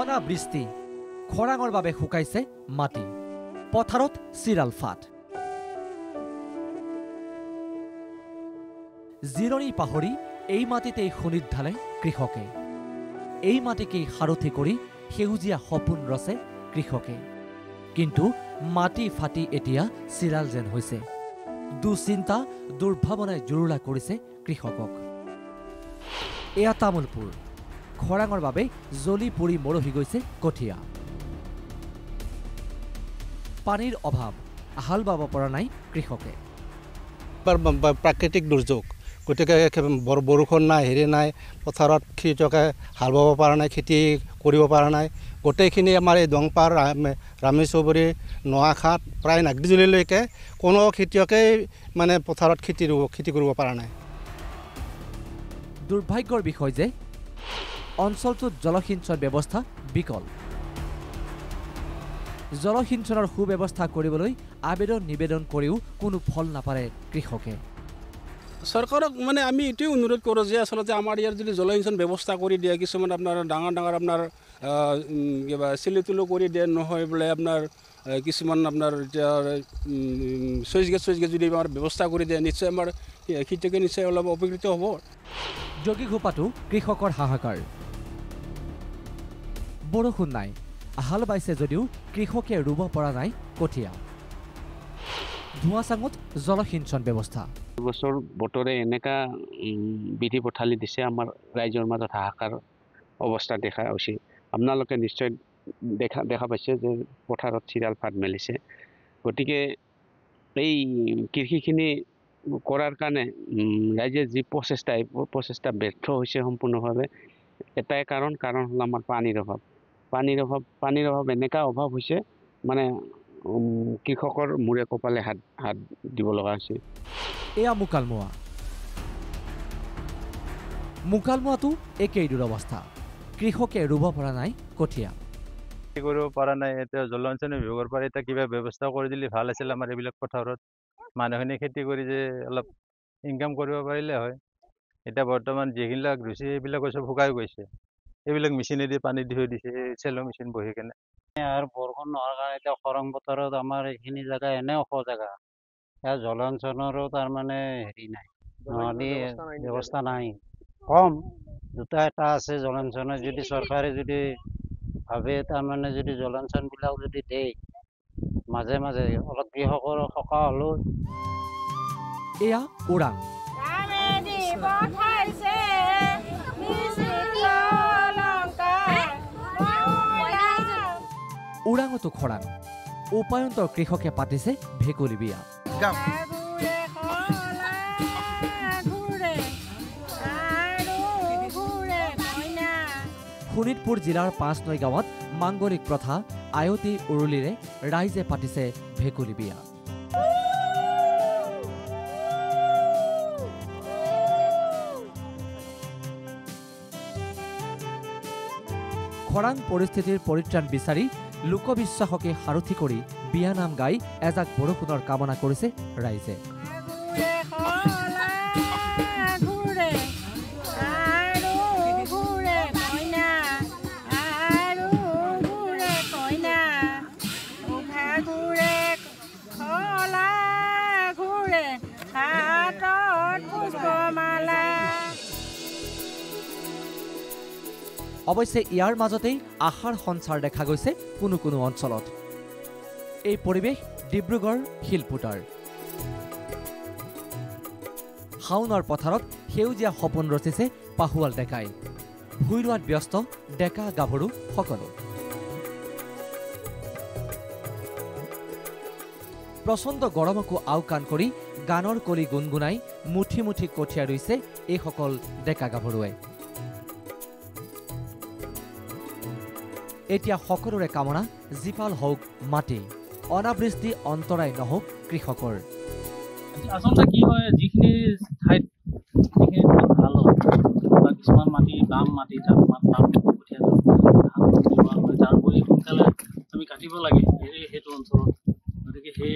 অনাবৃষ্টি খৰাঙৰ বাবে শুকাইছে মাটি পথাৰত চিৰাল ফাট জিৰণি পাহৰি এই মাটিতেই শোণিত ঢালে কৃষকে এই মাটিকেই সাৰথি কৰি সেউজীয়া সপোন ৰচে কৃষকে কিন্তু মাটি ফাটি এতিয়া চিৰাল যেন হৈছে দুচিন্তা দুৰ্ভাৱনাই জুৰুলা কৰিছে কৃষকক এয়া তামোলপুৰ খৰাঙৰ বাবে জ্বলি পৰি মৰহি গৈছে কঠীয়া পানীৰ অভাৱ হাল বাব পৰা নাই কৃষকে প্ৰাকৃতিক দুৰ্যোগ গতিকে বৰষুণ নাই হেৰি নাই পথাৰত কৃষকে হাল বাব পৰা নাই খেতি কৰিব পৰা নাই গোটেইখিনি আমাৰ এই দংপাৰ ৰামী চৌবুৰী নোৱাখাট প্ৰায় নাগৰিজুলিলৈকে কোনো খেতিয়কেই মানে পথাৰত খেতি কৰিব পৰা নাই দুৰ্ভাগ্যৰ বিষয় যে অঞ্চলটোত জলসিঞ্চন ব্যৱস্থা বিকল জলসিঞ্চনৰ সুব্যৱস্থা কৰিবলৈ আবেদন নিবেদন কৰিও কোনো ফল নাপাৰে কৃষকে চৰকাৰক মানে আমি এইটোৱে অনুৰোধ কৰোঁ যে আচলতে আমাৰ ইয়াৰ যদি জলসিঞ্চন ব্যৱস্থা কৰি দিয়ে কিছুমান আপোনাৰ ডাঙৰ ডাঙৰ আপোনাৰ কিবা চিলিতুলো কৰি দিয়ে নহয় বোলে আপোনাৰ কিছুমান আপোনাৰ এতিয়া চুইচ গেট যদি আমাৰ ব্যৱস্থা কৰি দিয়ে নিশ্চয় আমাৰ খেতিয়কে নিশ্চয় অলপ উপকৃত হ'ব যোগীঘোপাতো কৃষকৰ হাহাকাৰ বৰষুণ নাই হাল বাইছে যদিও কৃষকে ৰুব পৰা নাই কঠীয়া ধোঁৱাচাঙত জলসিঞ্চন ব্যৱস্থা বছৰ বতৰে এনেকা বিধি পথালি দিছে আমাৰ ৰাইজৰ মাজত হাহাকাৰ অৱস্থা দেখা হৈছে আপোনালোকে নিশ্চয় দেখা পাইছে যে পথাৰত চিৰাল ফাট মেলিছে গতিকে এই কৃষিখিনি কৰাৰ কাৰণে ৰাইজে যি প্ৰচেষ্টা ব্যৰ্থ হৈছে সম্পূৰ্ণভাৱে এটাই কাৰণ হ'ল আমাৰ পানীৰ অভাৱ এনেকা অভাৱ হৈছে মানে কৃষকৰ মূৰে কপালে হাত দিব লগা হৈছে এয়া মুকালমুৱাটো একেই দুৰৱস্থা কৃষকে ৰুব পৰা নাই কঠীয়া কৰিব পৰা নাই এতিয়া জলসিঞ্চন বিভাগৰ পৰা এতিয়া কিবা ব্যৱস্থা কৰি দিলে ভাল আছিল আমাৰ এইবিলাক পথাৰত মানুহখিনি খেতি কৰি যে অলপ ইনকাম কৰিব পাৰিলে হয় এতিয়া বৰ্তমান যিবিলাক ৰুচি এইবিলাকো চব শুকাই গৈছে এইবিলাক মেচিনেদি পানী দি থৈ দিছে চেলো মেচিন বহি কেনে আৰু বৰষুণ নোহোৱাৰ কাৰণে এতিয়া খৰাং বতৰত আমাৰ এইখিনি জেগা এনে ওখ জেগা ইয়াৰ জলসিঞ্চনৰো তাৰমানে হেৰি নাই নদী ব্যৱস্থা নাই কম দুটা এটা আছে জলসিঞ্চনৰ যদি চৰকাৰে যদি ভাবে তাৰমানে যদি জলসিঞ্চনবিলাক যদি দিয়ে মাজে মাজে অলপ কৃষকৰ সকাহ হ'লেও এয়া ওৰাং ওৰাঙতো খৰাং উপায়ন্তৰ কৃষকে পাতিছে ভেকুলী বিয়া শোণিতপুৰ জিলাৰ ৫ নৈ গাঁৱত মাংগলিক প্ৰথা আয়তী উৰুলিৰে ৰাইজে পাতিছে ভেকুলী বিয়া খৰাং পৰিস্থিতিৰ পৰিত্ৰাণ বিচাৰি লোকবিশ্বাসকে সাৰথি কৰি বিয়ানাম গাই এজাক বৰষুণৰ কামনা কৰিছে ৰাইজে অৱশ্যে ইয়াৰ মাজতেই আশাৰ সঞ্চাৰ দেখা গৈছে কোনো কোনো অঞ্চলত এই পৰিৱেশ ডিব্ৰুগড় শিলপুটাৰ শাওনৰ পথাৰত সেউজীয়া সপোন ৰচিছে পাহুৱাল ডেকাই ভুই ৰোৱাত ব্যস্ত ডেকা গাভৰু সকলো প্ৰচণ্ড গৰমকো আওকাণ কৰি গানৰ কলি গুণগুণাই মুঠি মুঠি কঠীয়া ৰুইছে এইসকল ডেকা গাভৰুৱে এতিয়া সকলোৰে কামনা জীপাল হওক মাটি অনাবৃষ্টি অন্তৰায় নহওক কৃষকৰ আচলতে কি হয় যিখিনি ঠাইত ভাল হয় বা কিছুমান মাটি বাম মাটি তাত বাম কঠীয়া ধান ৰোৱা হয় তাৰ উপৰি সোনকালে আমি কাটিব লাগে সেইটো অঞ্চলত গতিকে সেই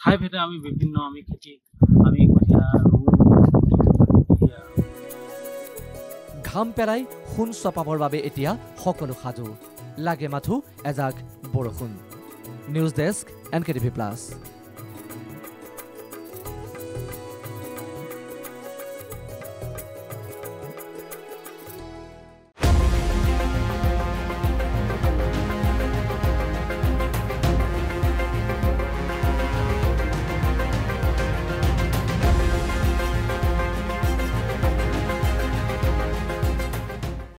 ঠাই ভেদে আমি বিভিন্ন কঠীয়া ৰুওঁ ঘাম পেলাই সোণ চপাবৰ বাবে এতিয়া সকলো সাজু লাগে মাথো এজাক বৰষুণ নিউজ ডেস্ক NKTV+।